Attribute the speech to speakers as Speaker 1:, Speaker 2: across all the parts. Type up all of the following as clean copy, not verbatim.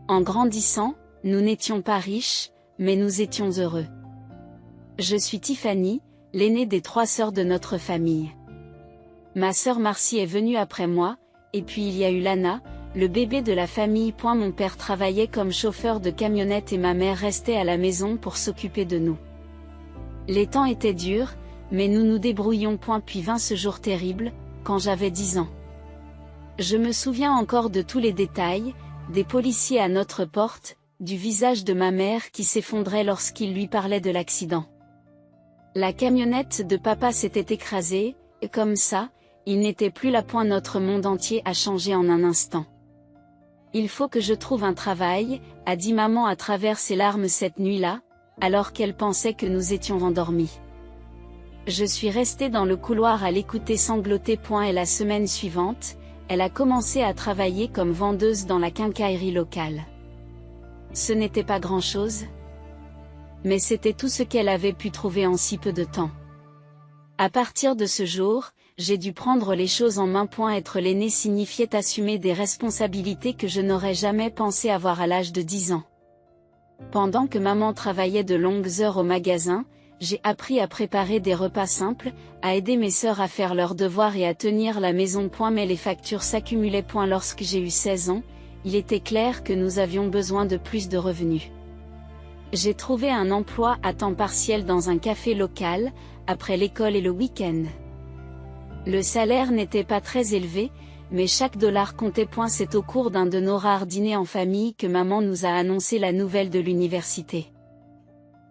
Speaker 1: En grandissant, nous n'étions pas riches, mais nous étions heureux. Je suis Tiffany, l'aînée des 3 sœurs de notre famille. Ma sœur Marcy est venue après moi, et puis il y a eu Lana, le bébé de la famille. Mon père travaillait comme chauffeur de camionnette et ma mère restait à la maison pour s'occuper de nous. Les temps étaient durs, mais nous nous débrouillions. Puis vint ce jour terrible, quand j'avais 10 ans. Je me souviens encore de tous les détails, des policiers à notre porte, du visage de ma mère qui s'effondrait lorsqu'il lui parlait de l'accident. La camionnette de papa s'était écrasée, et comme ça, il n'était plus là. Notre monde entier a changé en un instant. Il faut que je trouve un travail, a dit maman à travers ses larmes cette nuit-là, alors qu'elle pensait que nous étions endormis. Je suis restée dans le couloir à l'écouter sangloter. Et la semaine suivante, elle a commencé à travailler comme vendeuse dans la quincaillerie locale. Ce n'était pas grand-chose, mais c'était tout ce qu'elle avait pu trouver en si peu de temps. À partir de ce jour, j'ai dû prendre les choses en main. Être l'aîné signifiait assumer des responsabilités que je n'aurais jamais pensé avoir à l'âge de 10 ans. Pendant que maman travaillait de longues heures au magasin, j'ai appris à préparer des repas simples, à aider mes sœurs à faire leurs devoirs et à tenir la maison. Mais les factures s'accumulaient. Lorsque j'ai eu 16 ans, il était clair que nous avions besoin de plus de revenus. J'ai trouvé un emploi à temps partiel dans un café local, après l'école et le week-end. Le salaire n'était pas très élevé, mais chaque dollar comptait. C'est au cours d'un de nos rares dîners en famille que maman nous a annoncé la nouvelle de l'université.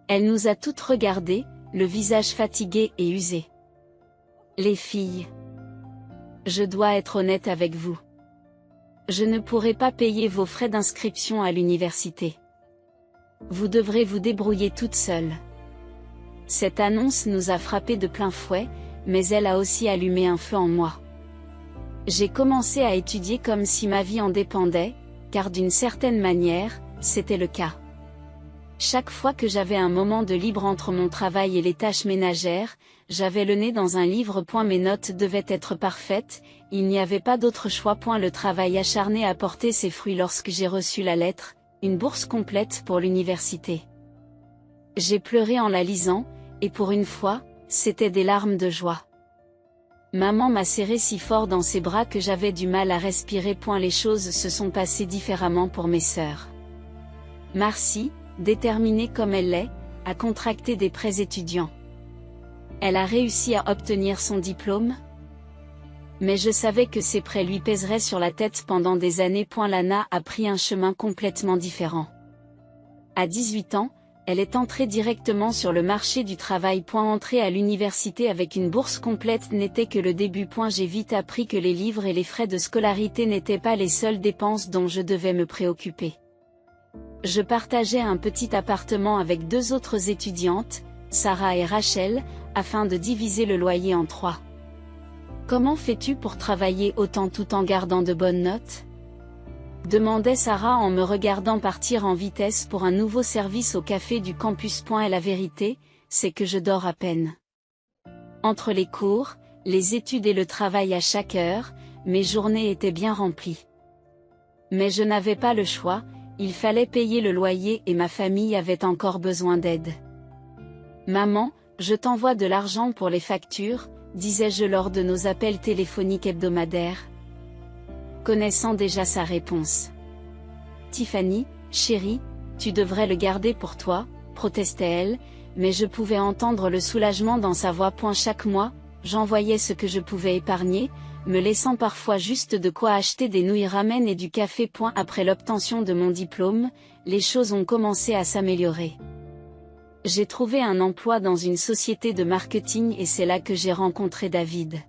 Speaker 1: Elle nous a toutes regardées, le visage fatigué et usé. Les filles. Je dois être honnête avec vous. Je ne pourrai pas payer vos frais d'inscription à l'université. Vous devrez vous débrouiller toute seule. Cette annonce nous a frappés de plein fouet, mais elle a aussi allumé un feu en moi. J'ai commencé à étudier comme si ma vie en dépendait, car d'une certaine manière, c'était le cas. Chaque fois que j'avais un moment de libre entre mon travail et les tâches ménagères, j'avais le nez dans un livre. Mes notes devaient être parfaites, il n'y avait pas d'autre choix. Le travail acharné a porté ses fruits lorsque j'ai reçu la lettre, une bourse complète pour l'université. J'ai pleuré en la lisant, et pour une fois, c'était des larmes de joie. Maman m'a serré si fort dans ses bras que j'avais du mal à respirer. Les choses se sont passées différemment pour mes sœurs. Marcy, déterminée comme elle l'est, a contracté des prêts étudiants. Elle a réussi à obtenir son diplôme. Mais je savais que ces prêts lui pèseraient sur la tête pendant des années. Lana a pris un chemin complètement différent. À 18 ans, elle est entrée directement sur le marché du travail. Entrer à l'université avec une bourse complète n'était que le début. J'ai vite appris que les livres et les frais de scolarité n'étaient pas les seules dépenses dont je devais me préoccuper. Je partageais un petit appartement avec 2 autres étudiantes, Sarah et Rachel, afin de diviser le loyer en 3. Comment fais-tu pour travailler autant tout en gardant de bonnes notes ? Demandait Sarah en me regardant partir en vitesse pour un nouveau service au café du campus. Et la vérité, c'est que je dors à peine. Entre les cours, les études et le travail à chaque heure, mes journées étaient bien remplies. Mais je n'avais pas le choix, il fallait payer le loyer et ma famille avait encore besoin d'aide. Maman, je t'envoie de l'argent pour les factures, disais-je lors de nos appels téléphoniques hebdomadaires. Connaissant déjà sa réponse. Tiffany, chérie, tu devrais le garder pour toi, protestait-elle, mais je pouvais entendre le soulagement dans sa voix. Chaque mois, j'envoyais ce que je pouvais épargner, me laissant parfois juste de quoi acheter des nouilles ramen et du café. Après l'obtention de mon diplôme, les choses ont commencé à s'améliorer. J'ai trouvé un emploi dans une société de marketing et c'est là que j'ai rencontré David.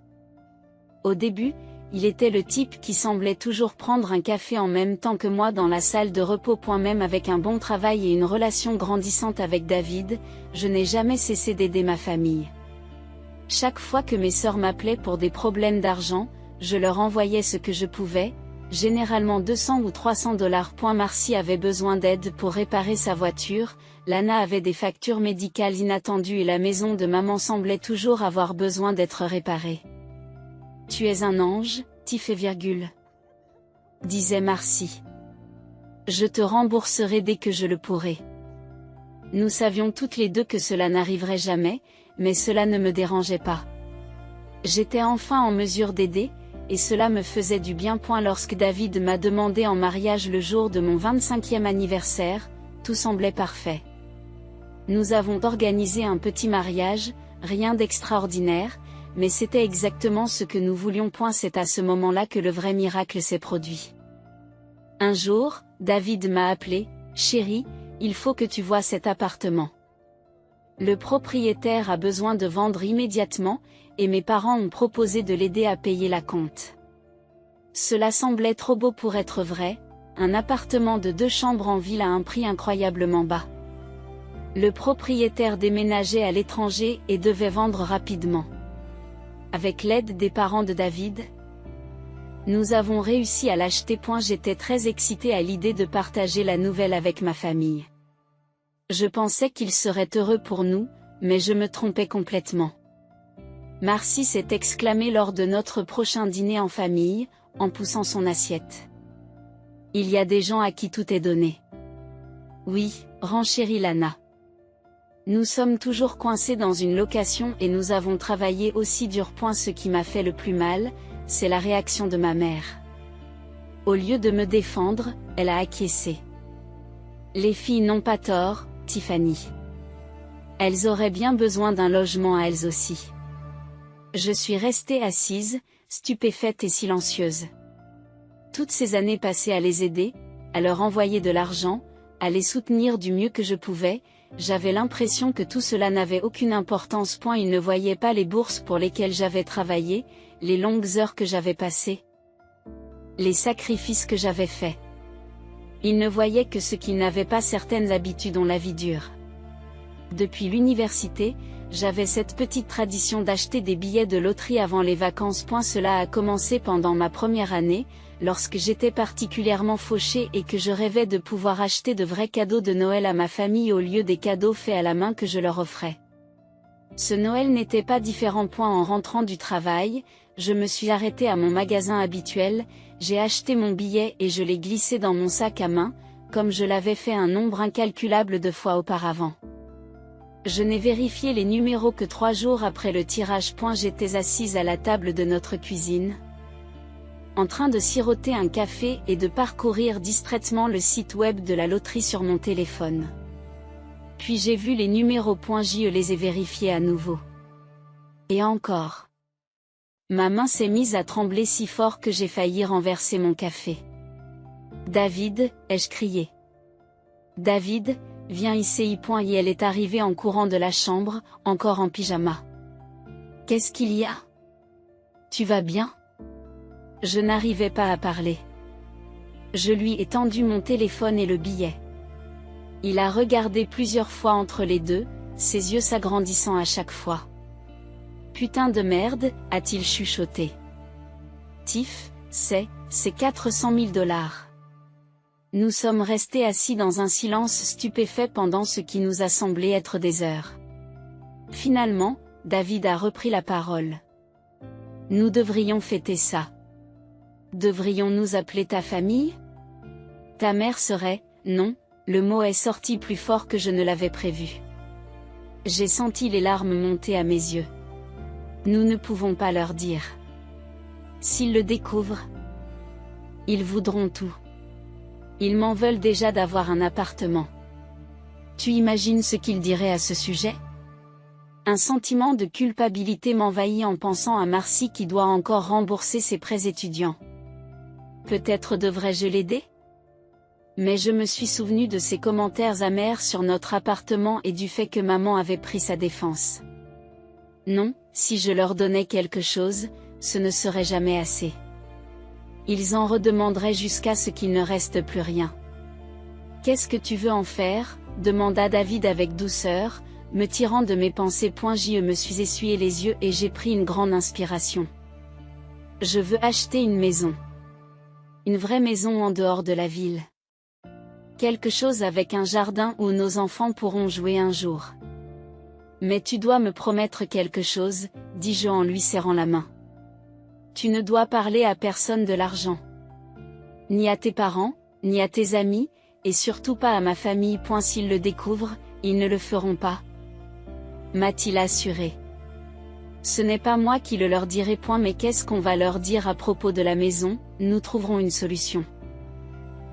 Speaker 1: Au début, il était le type qui semblait toujours prendre un café en même temps que moi dans la salle de repos. Même avec un bon travail et une relation grandissante avec David, je n'ai jamais cessé d'aider ma famille. Chaque fois que mes sœurs m'appelaient pour des problèmes d'argent, je leur envoyais ce que je pouvais, généralement 200 ou 300 dollars. Marcy avait besoin d'aide pour réparer sa voiture, Lana avait des factures médicales inattendues et la maison de maman semblait toujours avoir besoin d'être réparée. Tu es un ange, Tiff, disait Marcy. Je te rembourserai dès que je le pourrai. Nous savions toutes les deux que cela n'arriverait jamais, mais cela ne me dérangeait pas. J'étais enfin en mesure d'aider, et cela me faisait du bien. Lorsque David m'a demandé en mariage le jour de mon 25e anniversaire, tout semblait parfait. Nous avons organisé un petit mariage, rien d'extraordinaire, mais c'était exactement ce que nous voulions. C'est à ce moment-là que le vrai miracle s'est produit. Un jour, David m'a appelé, « Chérie, il faut que tu voies cet appartement. Le propriétaire a besoin de vendre immédiatement, et mes parents ont proposé de l'aider à payer la compte. » Cela semblait trop beau pour être vrai, un appartement de 2 chambres en ville à un prix incroyablement bas. Le propriétaire déménageait à l'étranger et devait vendre rapidement. Avec l'aide des parents de David, nous avons réussi à l'acheter. J'étais très excitée à l'idée de partager la nouvelle avec ma famille. Je pensais qu'il serait heureux pour nous, mais je me trompais complètement. Marcy s'est exclamée lors de notre prochain dîner en famille, en poussant son assiette. Il y a des gens à qui tout est donné. Oui, renchérit Lana. Nous sommes toujours coincés dans une location et nous avons travaillé aussi dur. Ce qui m'a fait le plus mal, c'est la réaction de ma mère. Au lieu de me défendre, elle a acquiescé. Les filles n'ont pas tort, Tiffany. Elles auraient bien besoin d'un logement à elles aussi. Je suis restée assise, stupéfaite et silencieuse. Toutes ces années passées à les aider, à leur envoyer de l'argent, à les soutenir du mieux que je pouvais, j'avais l'impression que tout cela n'avait aucune importance. Ils ne voyaient pas les bourses pour lesquelles j'avais travaillé, les longues heures que j'avais passées, les sacrifices que j'avais faits. Ils ne voyaient que ce qu'ils n'avaient pas. Certaines habitudes ont la vie dure. Depuis l'université, j'avais cette petite tradition d'acheter des billets de loterie avant les vacances. Cela a commencé pendant ma première année, lorsque j'étais particulièrement fauchée et que je rêvais de pouvoir acheter de vrais cadeaux de Noël à ma famille au lieu des cadeaux faits à la main que je leur offrais. Ce Noël n'était pas différent. En rentrant du travail, je me suis arrêtée à mon magasin habituel, j'ai acheté mon billet et je l'ai glissé dans mon sac à main, comme je l'avais fait un nombre incalculable de fois auparavant. Je n'ai vérifié les numéros que 3 jours après le tirage. J'étais assise à la table de notre cuisine, en train de siroter un café et de parcourir distraitement le site web de la loterie sur mon téléphone. Puis j'ai vu les numéros. Je les ai vérifiés à nouveau. Et encore. Ma main s'est mise à trembler si fort que j'ai failli renverser mon café. « David !» ai-je crié. « David, viens ici !» Et elle est arrivée en courant de la chambre, encore en pyjama. « Qu'est-ce qu'il y a ? Tu vas bien ?» Je n'arrivais pas à parler. Je lui ai tendu mon téléphone et le billet. Il a regardé plusieurs fois entre les deux, ses yeux s'agrandissant à chaque fois. « Putain de merde !» a-t-il chuchoté. « Tiff, c'est 400 000 $. » Nous sommes restés assis dans un silence stupéfait pendant ce qui nous a semblé être des heures. Finalement, David a repris la parole. « Nous devrions fêter ça. Devrions-nous appeler ta famille ? Ta mère serait… » Non, le mot est sorti plus fort que je ne l'avais prévu. J'ai senti les larmes monter à mes yeux. Nous ne pouvons pas leur dire. S'ils le découvrent, ils voudront tout. Ils m'en veulent déjà d'avoir un appartement. Tu imagines ce qu'ils diraient à ce sujet ? Un sentiment de culpabilité m'envahit en pensant à Marcy qui doit encore rembourser ses prêts étudiants. Peut-être devrais-je l'aider ? Mais je me suis souvenu de ses commentaires amers sur notre appartement et du fait que maman avait pris sa défense. Non, si je leur donnais quelque chose, ce ne serait jamais assez. Ils en redemanderaient jusqu'à ce qu'il ne reste plus rien. « Qu'est-ce que tu veux en faire ?» demanda David avec douceur, me tirant de mes pensées. Je me suis essuyé les yeux et j'ai pris une grande inspiration. « Je veux acheter une maison. Une vraie maison en dehors de la ville. Quelque chose avec un jardin où nos enfants pourront jouer un jour. Mais tu dois me promettre quelque chose, dis-je en lui serrant la main. Tu ne dois parler à personne de l'argent. Ni à tes parents, ni à tes amis, et surtout pas à ma famille. S'ils le découvrent, ils ne le feront pas, m'a-t-il assuré. Ce n'est pas moi qui le leur dirai. Mais qu'est-ce qu'on va leur dire à propos de la maison? Nous trouverons une solution.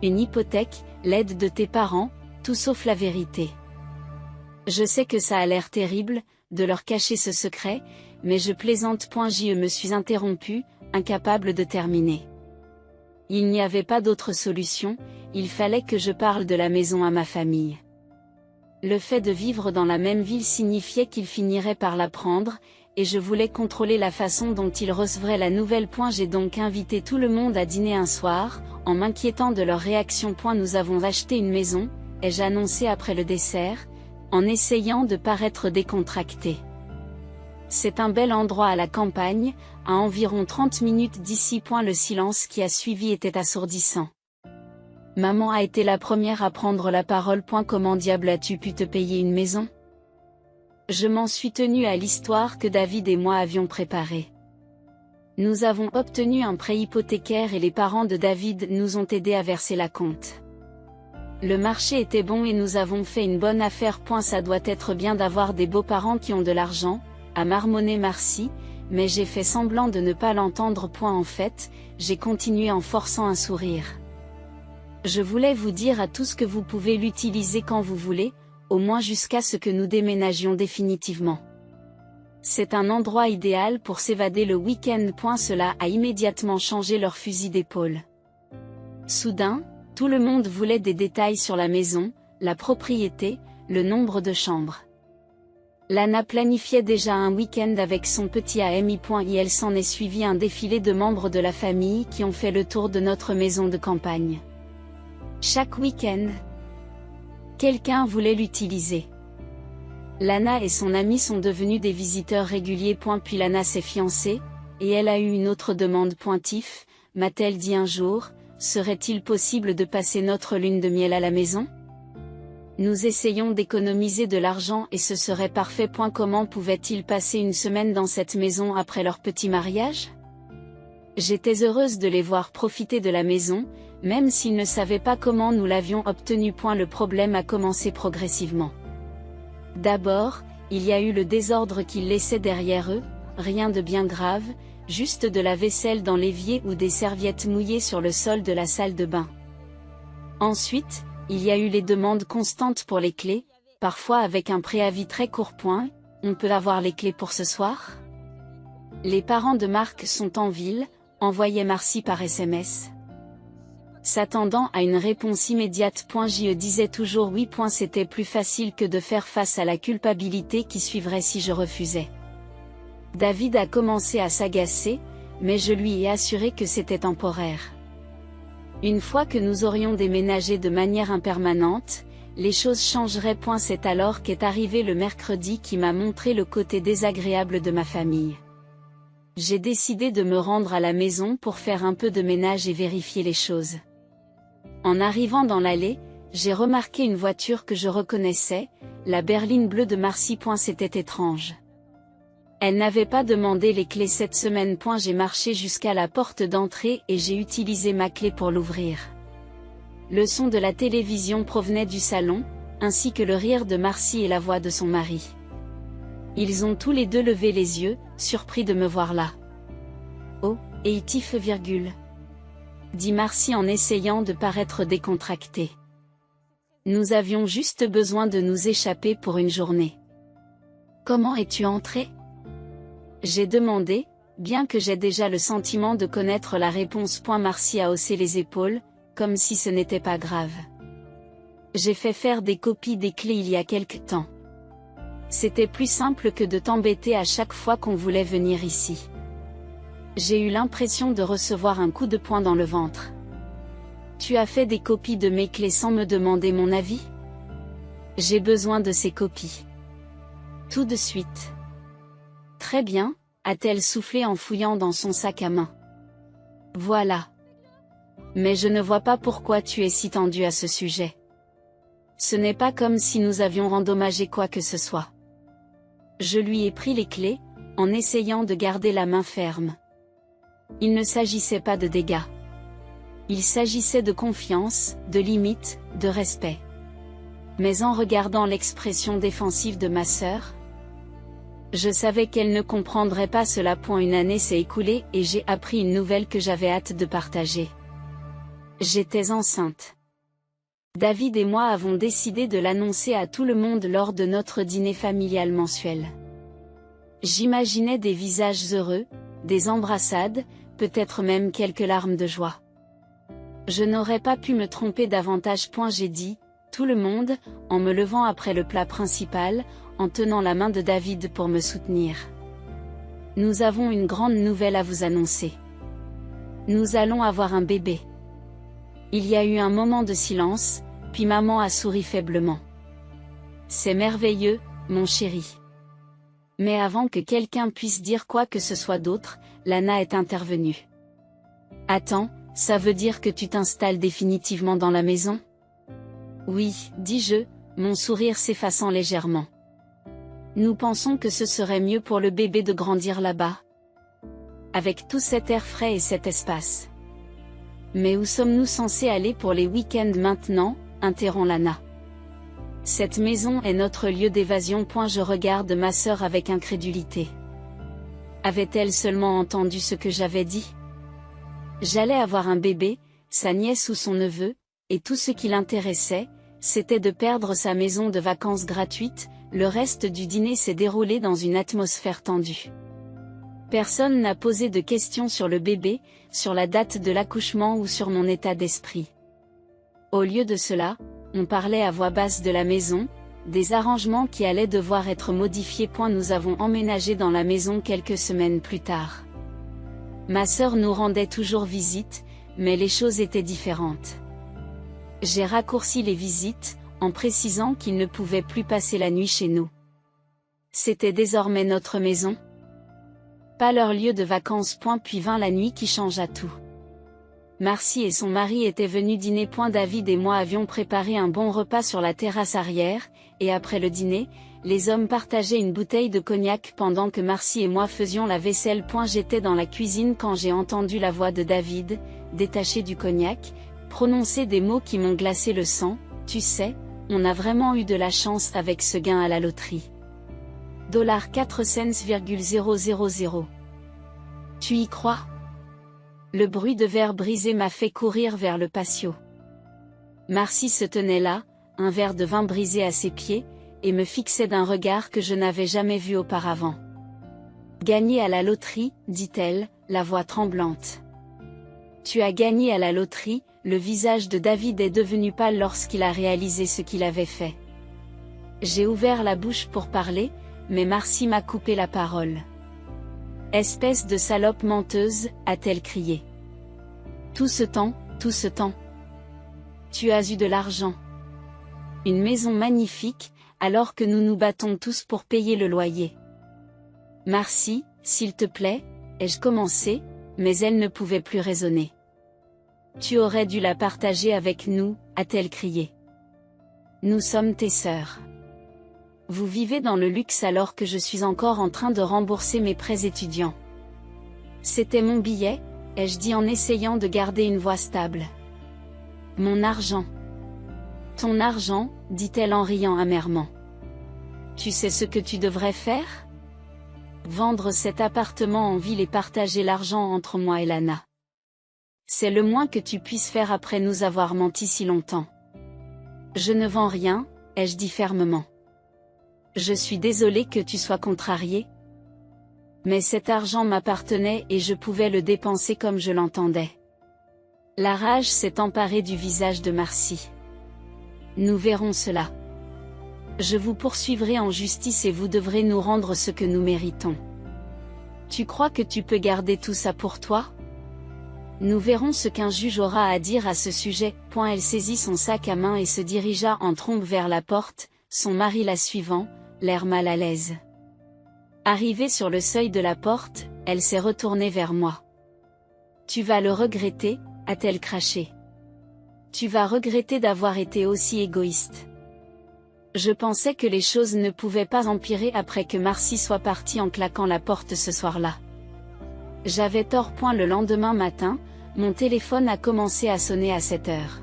Speaker 1: Une hypothèque, l'aide de tes parents, tout sauf la vérité. Je sais que ça a l'air terrible, de leur cacher ce secret, mais je plaisante. Je me suis interrompu, incapable de terminer. Il n'y avait pas d'autre solution, il fallait que je parle de la maison à ma famille. Le fait de vivre dans la même ville signifiait qu'ils finiraient par la prendre, et je voulais contrôler la façon dont ils recevraient la nouvelle. J'ai donc invité tout le monde à dîner un soir, en m'inquiétant de leur réaction. Nous avons acheté une maison, ai-je annoncé après le dessert, en essayant de paraître décontracté. C'est un bel endroit à la campagne, à environ 30 minutes d'ici. Le silence qui a suivi était assourdissant. Maman a été la première à prendre la parole. Comment diable as-tu pu te payer une maison? Je m'en suis tenue à l'histoire que David et moi avions préparée. Nous avons obtenu un prêt hypothécaire et les parents de David nous ont aidés à verser l'acompte. Le marché était bon et nous avons fait une bonne affaire. Ça doit être bien d'avoir des beaux-parents qui ont de l'argent, a marmonné Marcy, mais j'ai fait semblant de ne pas l'entendre. En fait, j'ai continué en forçant un sourire. Je voulais vous dire à tous que vous pouvez l'utiliser quand vous voulez, au moins jusqu'à ce que nous déménagions définitivement. C'est un endroit idéal pour s'évader le week-end. Cela a immédiatement changé leur fusil d'épaule. Soudain, tout le monde voulait des détails sur la maison, la propriété, le nombre de chambres. Lana planifiait déjà un week-end avec son petit ami. Et elle s'en est suivi un défilé de membres de la famille qui ont fait le tour de notre maison de campagne. Chaque week-end, quelqu'un voulait l'utiliser. Lana et son ami sont devenus des visiteurs réguliers. Puis Lana s'est fiancée, et elle a eu une autre demande. Tiff, m'a-t-elle dit un jour, serait-il possible de passer notre lune de miel à la maison? Nous essayons d'économiser de l'argent et ce serait parfait. Comment pouvaient-ils passer une semaine dans cette maison après leur petit mariage? J'étais heureuse de les voir profiter de la maison, même s'ils ne savaient pas comment nous l'avions obtenue. Le problème a commencé progressivement. D'abord, il y a eu le désordre qu'ils laissaient derrière eux, rien de bien grave, juste de la vaisselle dans l'évier ou des serviettes mouillées sur le sol de la salle de bain. Ensuite, il y a eu les demandes constantes pour les clés, parfois avec un préavis très court. On peut avoir les clés pour ce soir? Les parents de Marc sont en ville, envoyait Marcy par SMS. S'attendant à une réponse immédiate. Je disais toujours oui. C'était plus facile que de faire face à la culpabilité qui suivrait si je refusais. David a commencé à s'agacer, mais je lui ai assuré que c'était temporaire. Une fois que nous aurions déménagé de manière impermanente, les choses changeraient. C'est alors qu'est arrivé le mercredi qui m'a montré le côté désagréable de ma famille. J'ai décidé de me rendre à la maison pour faire un peu de ménage et vérifier les choses. En arrivant dans l'allée, j'ai remarqué une voiture que je reconnaissais, la berline bleue de Marcy. C'était étrange. Elle n'avait pas demandé les clés cette semaine. J'ai marché jusqu'à la porte d'entrée et j'ai utilisé ma clé pour l'ouvrir. Le son de la télévision provenait du salon, ainsi que le rire de Marcy et la voix de son mari. Ils ont tous les deux levé les yeux, surpris de me voir là. Oh, et Tiff, dit Marcy en essayant de paraître décontractée. Nous avions juste besoin de nous échapper pour une journée. Comment es-tu entrée? J'ai demandé, bien que j'ai déjà le sentiment de connaître la réponse. Marcy a haussé les épaules, comme si ce n'était pas grave. J'ai fait faire des copies des clés il y a quelque temps. C'était plus simple que de t'embêter à chaque fois qu'on voulait venir ici. J'ai eu l'impression de recevoir un coup de poing dans le ventre. Tu as fait des copies de mes clés sans me demander mon avis? J'ai besoin de ces copies. Tout de suite. Très bien, a-t-elle soufflé en fouillant dans son sac à main. Voilà. Mais je ne vois pas pourquoi tu es si tendu à ce sujet. Ce n'est pas comme si nous avions endommagé quoi que ce soit. Je lui ai pris les clés, en essayant de garder la main ferme. Il ne s'agissait pas de dégâts. Il s'agissait de confiance, de limite, de respect. Mais en regardant l'expression défensive de ma sœur, je savais qu'elle ne comprendrait pas cela. Une année s'est écoulée et j'ai appris une nouvelle que j'avais hâte de partager. J'étais enceinte. David et moi avons décidé de l'annoncer à tout le monde lors de notre dîner familial mensuel. J'imaginais des visages heureux, des embrassades, peut-être même quelques larmes de joie. Je n'aurais pas pu me tromper davantage. J'ai dit, tout le monde, en me levant après le plat principal, en tenant la main de David pour me soutenir. Nous avons une grande nouvelle à vous annoncer. Nous allons avoir un bébé. Il y a eu un moment de silence, puis maman a souri faiblement. C'est merveilleux, mon chéri. Mais avant que quelqu'un puisse dire quoi que ce soit d'autre, Lana est intervenue. Attends, ça veut dire que tu t'installes définitivement dans la maison? Oui, dis-je, mon sourire s'effaçant légèrement. Nous pensons que ce serait mieux pour le bébé de grandir là-bas. Avec tout cet air frais et cet espace. Mais où sommes-nous censés aller pour les week-ends maintenant? Interrompt Lana. Cette maison est notre lieu d'évasion. Je regarde ma sœur avec incrédulité. Avait-elle seulement entendu ce que j'avais dit? J'allais avoir un bébé, sa nièce ou son neveu, et tout ce qui l'intéressait, c'était de perdre sa maison de vacances gratuite. Le reste du dîner s'est déroulé dans une atmosphère tendue. Personne n'a posé de questions sur le bébé, sur la date de l'accouchement ou sur mon état d'esprit. Au lieu de cela, on parlait à voix basse de la maison, des arrangements qui allaient devoir être modifiés. Nous avons emménagé dans la maison quelques semaines plus tard. Ma sœur nous rendait toujours visite, mais les choses étaient différentes. J'ai raccourci les visites, en précisant qu'ils ne pouvaient plus passer la nuit chez nous. C'était désormais notre maison. Pas leur lieu de vacances. Puis vint la nuit qui changea tout. Marcy et son mari étaient venus dîner. David et moi avions préparé un bon repas sur la terrasse arrière, et après le dîner, les hommes partageaient une bouteille de cognac pendant que Marcy et moi faisions la vaisselle. J'étais dans la cuisine quand j'ai entendu la voix de David, détaché du cognac, prononcer des mots qui m'ont glacé le sang. Tu sais, on a vraiment eu de la chance avec ce gain à la loterie. $4 cents,000. Tu y crois? Le bruit de verre brisé m'a fait courir vers le patio. Marcy se tenait là, un verre de vin brisé à ses pieds, et me fixait d'un regard que je n'avais jamais vu auparavant. Gagné à la loterie, dit-elle, la voix tremblante. Tu as gagné à la loterie. Le visage de David est devenu pâle lorsqu'il a réalisé ce qu'il avait fait. J'ai ouvert la bouche pour parler, mais Marcy m'a coupé la parole. Espèce de salope menteuse, a-t-elle crié. Tout ce temps. Tu as eu de l'argent. Une maison magnifique, alors que nous nous battons tous pour payer le loyer. Marcy, s'il te plaît, ai-je commencé, mais elle ne pouvait plus raisonner. Tu aurais dû la partager avec nous, a-t-elle crié. Nous sommes tes sœurs. Vous vivez dans le luxe alors que je suis encore en train de rembourser mes prêts étudiants. C'était mon billet, ai-je dit en essayant de garder une voix stable. Mon argent. Ton argent, dit-elle en riant amèrement. Tu sais ce que tu devrais faire? Vendre cet appartement en ville et partager l'argent entre moi et Lana. C'est le moins que tu puisses faire après nous avoir menti si longtemps. Je ne vends rien, ai-je dit fermement. Je suis désolée que tu sois contrariée. Mais cet argent m'appartenait et je pouvais le dépenser comme je l'entendais. La rage s'est emparée du visage de Marcy. Nous verrons cela. Je vous poursuivrai en justice et vous devrez nous rendre ce que nous méritons. Tu crois que tu peux garder tout ça pour toi? Nous verrons ce qu'un juge aura à dire à ce sujet. Elle saisit son sac à main et se dirigea en trombe vers la porte, son mari la suivant, l'air mal à l'aise. Arrivée sur le seuil de la porte, elle s'est retournée vers moi. Tu vas le regretter, a-t-elle craché. Tu vas regretter d'avoir été aussi égoïste. Je pensais que les choses ne pouvaient pas empirer après que Marcy soit partie en claquant la porte ce soir-là. J'avais tort. Le lendemain matin, Mon téléphone a commencé à sonner à 7 heures.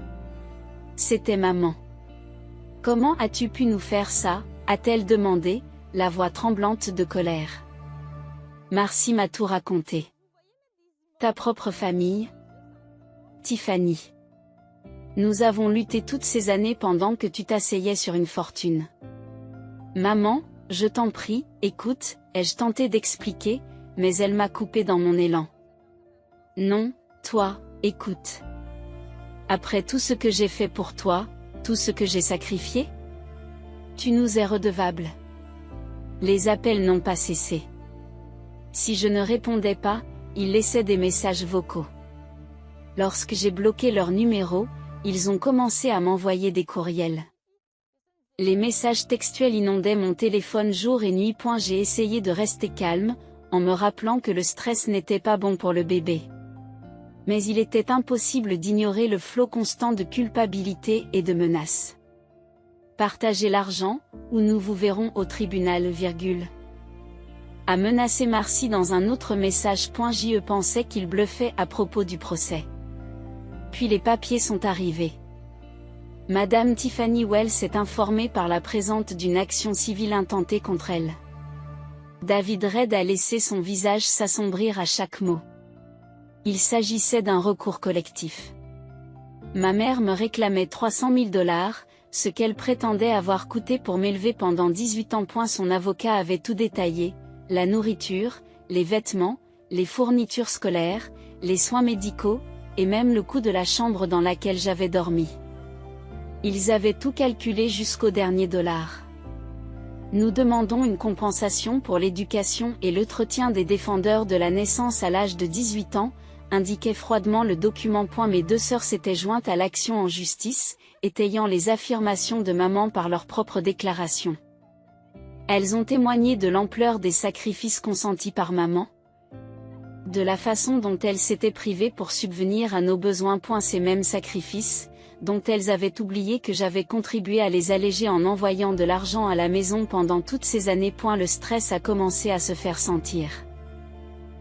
Speaker 1: C'était maman. Comment as-tu pu nous faire ça, a-t-elle demandé, la voix tremblante de colère. Marcy m'a tout raconté. Ta propre famille? Tiffany. Nous avons lutté toutes ces années pendant que tu t'asseyais sur une fortune. Maman, je t'en prie, écoute, ai-je tenté d'expliquer, mais elle m'a coupé dans mon élan. Non, toi, écoute. Après tout ce que j'ai fait pour toi, tout ce que j'ai sacrifié? Tu nous es redevable. Les appels n'ont pas cessé. Si je ne répondais pas, ils laissaient des messages vocaux. Lorsque j'ai bloqué leur numéro, ils ont commencé à m'envoyer des courriels. Les messages textuels inondaient mon téléphone jour et nuit. J'ai essayé de rester calme, en me rappelant que le stress n'était pas bon pour le bébé. Mais il était impossible d'ignorer le flot constant de culpabilité et de menaces. Partagez l'argent, ou nous vous verrons au tribunal, a menacé Marcy dans un autre message. Je pensais qu'il bluffait à propos du procès. Puis les papiers sont arrivés. Madame Tiffany Wells est informée par la présence d'une action civile intentée contre elle. David Reid a laissé son visage s'assombrir à chaque mot. Il s'agissait d'un recours collectif. Ma mère me réclamait 300 000 $, ce qu'elle prétendait avoir coûté pour m'élever pendant 18 ans. Son avocat avait tout détaillé, la nourriture, les vêtements, les fournitures scolaires, les soins médicaux, et même le coût de la chambre dans laquelle j'avais dormi. Ils avaient tout calculé jusqu'au dernier dollar. Nous demandons une compensation pour l'éducation et l'entretien des défendeurs de la naissance à l'âge de 18 ans, indiquait froidement le document. Mes deux sœurs s'étaient jointes à l'action en justice, étayant les affirmations de maman par leurs propres déclarations. Elles ont témoigné de l'ampleur des sacrifices consentis par maman, de la façon dont elle s'était privée pour subvenir à nos besoins. Ces mêmes sacrifices, dont elles avaient oublié que j'avais contribué à les alléger en envoyant de l'argent à la maison pendant toutes ces années. Le stress a commencé à se faire sentir.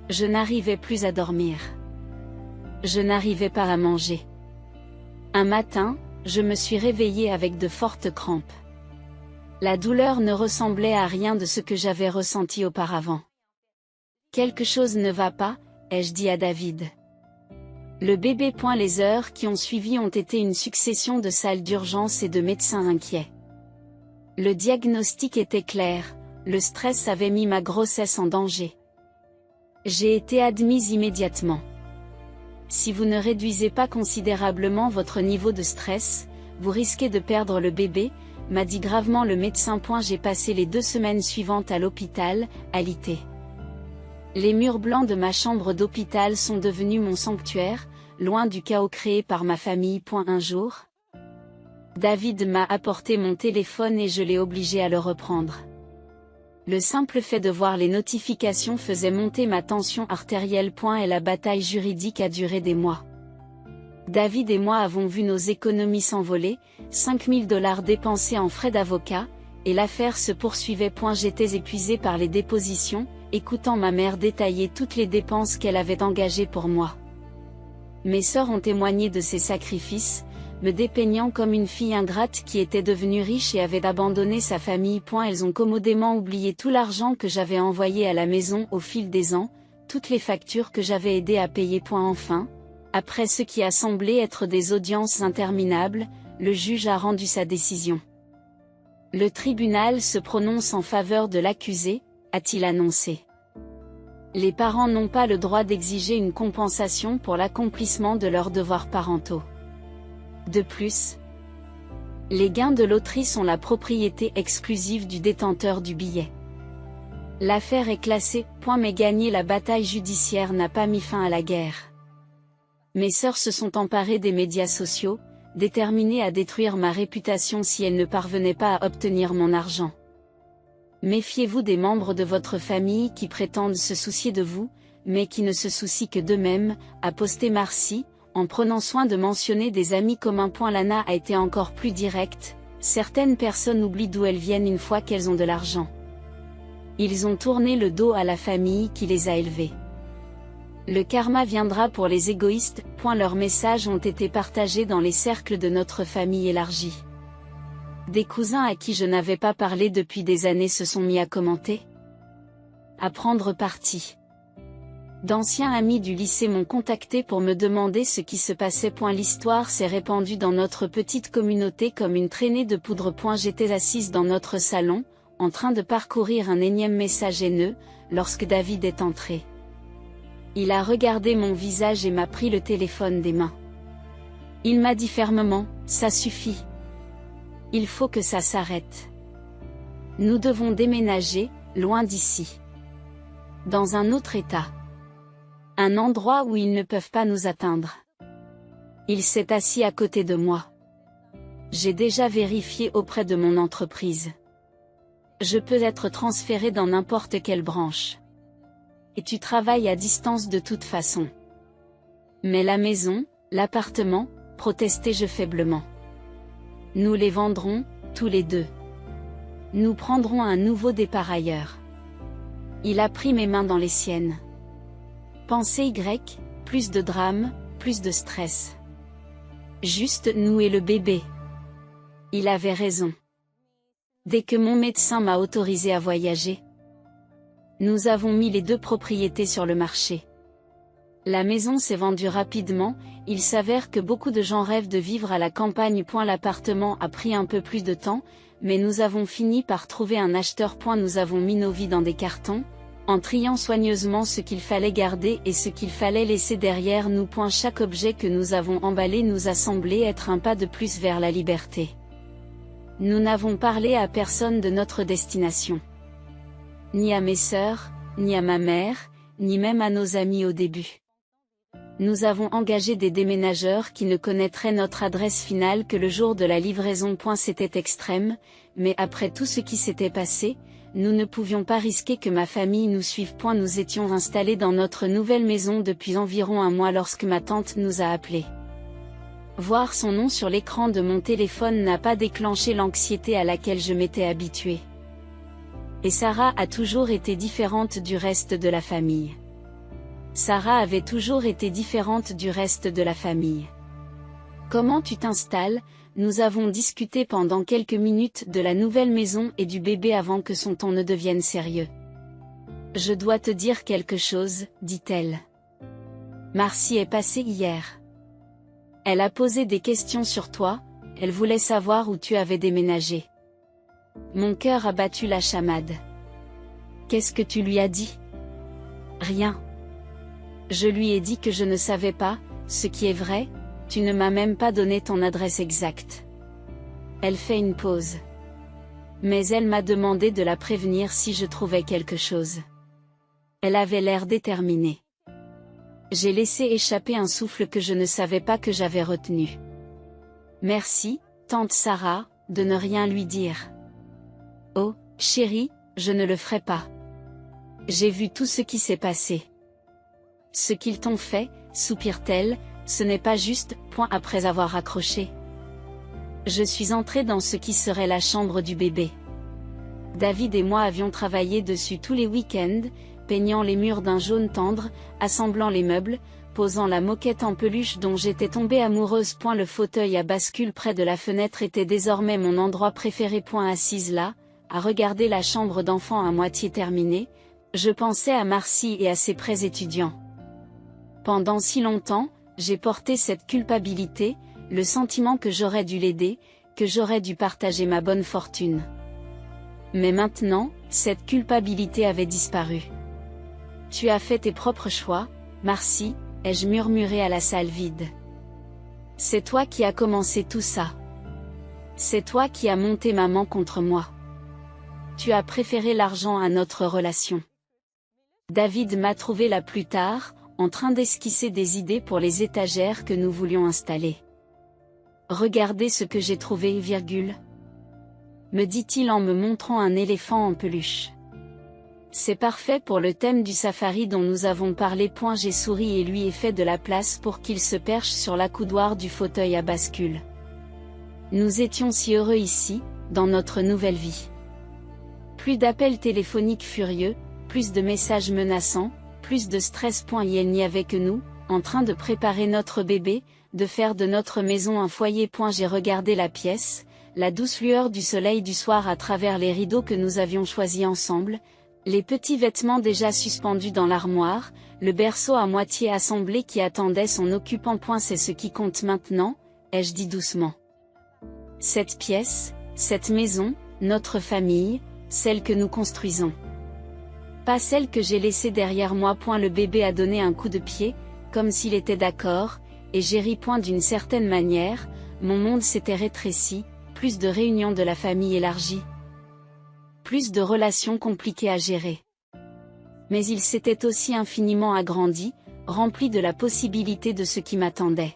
Speaker 1: Je n'arrivais plus à dormir. Je n'arrivais pas à manger. Un matin, je me suis réveillée avec de fortes crampes. La douleur ne ressemblait à rien de ce que j'avais ressenti auparavant. Quelque chose ne va pas, ai-je dit à David. Le bébé. Les heures qui ont suivi ont été une succession de salles d'urgence et de médecins inquiets. Le diagnostic était clair, le stress avait mis ma grossesse en danger. J'ai été admise immédiatement. Si vous ne réduisez pas considérablement votre niveau de stress, vous risquez de perdre le bébé, m'a dit gravement le médecin. J'ai passé les 2 semaines suivantes à l'hôpital, alité. Les murs blancs de ma chambre d'hôpital sont devenus mon sanctuaire, loin du chaos créé par ma famille. Un jour, David m'a apporté mon téléphone et je l'ai obligé à le reprendre. Le simple fait de voir les notifications faisait monter ma tension artérielle. Et la bataille juridique a duré des mois. David et moi avons vu nos économies s'envoler, 5 000 $ dépensés en frais d'avocat, et l'affaire se poursuivait. J'étais épuisée par les dépositions, écoutant ma mère détailler toutes les dépenses qu'elle avait engagées pour moi. Mes sœurs ont témoigné de ces sacrifices, me dépeignant comme une fille ingrate qui était devenue riche et avait abandonné sa famille. Elles ont commodément oublié tout l'argent que j'avais envoyé à la maison au fil des ans, toutes les factures que j'avais aidé à payer. Enfin, après ce qui a semblé être des audiences interminables, le juge a rendu sa décision. Le tribunal se prononce en faveur de l'accusé, a-t-il annoncé. Les parents n'ont pas le droit d'exiger une compensation pour l'accomplissement de leurs devoirs parentaux. De plus, les gains de loterie sont la propriété exclusive du détenteur du billet. L'affaire est classée, mais gagner la bataille judiciaire n'a pas mis fin à la guerre. Mes sœurs se sont emparées des médias sociaux, déterminées à détruire ma réputation si elles ne parvenaient pas à obtenir mon argent. Méfiez-vous des membres de votre famille qui prétendent se soucier de vous, mais qui ne se soucient que d'eux-mêmes, a posté Marcy, en prenant soin de mentionner des amis communs. Lana a été encore plus directe, certaines personnes oublient d'où elles viennent une fois qu'elles ont de l'argent. Ils ont tourné le dos à la famille qui les a élevés. Le karma viendra pour les égoïstes. Leurs messages ont été partagés dans les cercles de notre famille élargie. Des cousins à qui je n'avais pas parlé depuis des années se sont mis à commenter, à prendre parti. D'anciens amis du lycée m'ont contacté pour me demander ce qui se passait. L'histoire s'est répandue dans notre petite communauté comme une traînée de poudre. J'étais assise dans notre salon, en train de parcourir un énième message haineux, lorsque David est entré. Il a regardé mon visage et m'a pris le téléphone des mains. Il m'a dit fermement, « Ça suffit. Il faut que ça s'arrête. Nous devons déménager, loin d'ici. Dans un autre état. Un endroit où ils ne peuvent pas nous atteindre. » Il s'est assis à côté de moi. J'ai déjà vérifié auprès de mon entreprise. Je peux être transféré dans n'importe quelle branche. Et tu travailles à distance de toute façon. Mais la maison, l'appartement, protestai-je faiblement. Nous les vendrons, tous les deux. Nous prendrons un nouveau départ ailleurs. Il a pris mes mains dans les siennes. Pensée Y, plus de drame, plus de stress. Juste nous et le bébé. Il avait raison. Dès que mon médecin m'a autorisé à voyager, nous avons mis les 2 propriétés sur le marché. La maison s'est vendue rapidement. Il s'avère que beaucoup de gens rêvent de vivre à la campagne. L'appartement a pris un peu plus de temps, mais nous avons fini par trouver un acheteur. Nous avons mis nos vies dans des cartons, en triant soigneusement ce qu'il fallait garder et ce qu'il fallait laisser derrière nous. Chaque objet que nous avons emballé nous a semblé être un pas de plus vers la liberté. Nous n'avons parlé à personne de notre destination. Ni à mes sœurs, ni à ma mère, ni même à nos amis au début. Nous avons engagé des déménageurs qui ne connaîtraient notre adresse finale que le jour de la livraison. C'était extrême, mais après tout ce qui s'était passé, nous ne pouvions pas risquer que ma famille nous suive. Nous étions installés dans notre nouvelle maison depuis environ un mois lorsque ma tante nous a appelés. Voir son nom sur l'écran de mon téléphone n'a pas déclenché l'anxiété à laquelle je m'étais habituée. Et Sarah a toujours été différente du reste de la famille. Sarah avait toujours été différente du reste de la famille. Comment tu t'installes? Nous avons discuté pendant quelques minutes de la nouvelle maison et du bébé avant que son ton ne devienne sérieux. Je dois te dire quelque chose, dit-elle. Marcy est passée hier. Elle a posé des questions sur toi, elle voulait savoir où tu avais déménagé. Mon cœur a battu la chamade. Qu'est-ce que tu lui as dit? Rien. Je lui ai dit que je ne savais pas, ce qui est vrai, tu ne m'as même pas donné ton adresse exacte. Elle fait une pause. Mais elle m'a demandé de la prévenir si je trouvais quelque chose. Elle avait l'air déterminée. J'ai laissé échapper un souffle que je ne savais pas que j'avais retenu. Merci, tante Sarah, de ne rien lui dire. Oh, chérie, je ne le ferai pas. J'ai vu tout ce qui s'est passé. Ce qu'ils t'ont fait, soupire-t-elle, ce n'est pas juste. Après avoir raccroché. Je suis entrée dans ce qui serait la chambre du bébé. David et moi avions travaillé dessus tous les week-ends, peignant les murs d'un jaune tendre, assemblant les meubles, posant la moquette en peluche dont j'étais tombée amoureuse. Le fauteuil à bascule près de la fenêtre était désormais mon endroit préféré. Assise là, à regarder la chambre d'enfant à moitié terminée, je pensais à Marcy et à ses prêts étudiants. Pendant si longtemps, j'ai porté cette culpabilité, le sentiment que j'aurais dû l'aider, que j'aurais dû partager ma bonne fortune. Mais maintenant, cette culpabilité avait disparu. Tu as fait tes propres choix, Marcy, ai-je murmuré à la salle vide. C'est toi qui as commencé tout ça. C'est toi qui as monté maman contre moi. Tu as préféré l'argent à notre relation. David m'a trouvé là plus tard, en train d'esquisser des idées pour les étagères que nous voulions installer. Regardez ce que j'ai trouvé, me dit-il en me montrant un éléphant en peluche. C'est parfait pour le thème du safari dont nous avons parlé. J'ai souri et lui ai fait de la place pour qu'il se perche sur l'accoudoir du fauteuil à bascule. Nous étions si heureux ici, dans notre nouvelle vie. Plus d'appels téléphoniques furieux, plus de messages menaçants, plus de stress. Il n'y avait que nous, en train de préparer notre bébé, de faire de notre maison un foyer. J'ai regardé la pièce, la douce lueur du soleil du soir à travers les rideaux que nous avions choisis ensemble, les petits vêtements déjà suspendus dans l'armoire, le berceau à moitié assemblé qui attendait son occupant. C'est ce qui compte maintenant, ai-je dit doucement. Cette pièce, cette maison, notre famille, celle que nous construisons. Pas celle que j'ai laissée derrière moi. Le bébé a donné un coup de pied, comme s'il était d'accord, et j'ai ri. D'une certaine manière, mon monde s'était rétréci, plus de réunions de la famille élargie. Plus de relations compliquées à gérer. Mais il s'était aussi infiniment agrandi, rempli de la possibilité de ce qui m'attendait.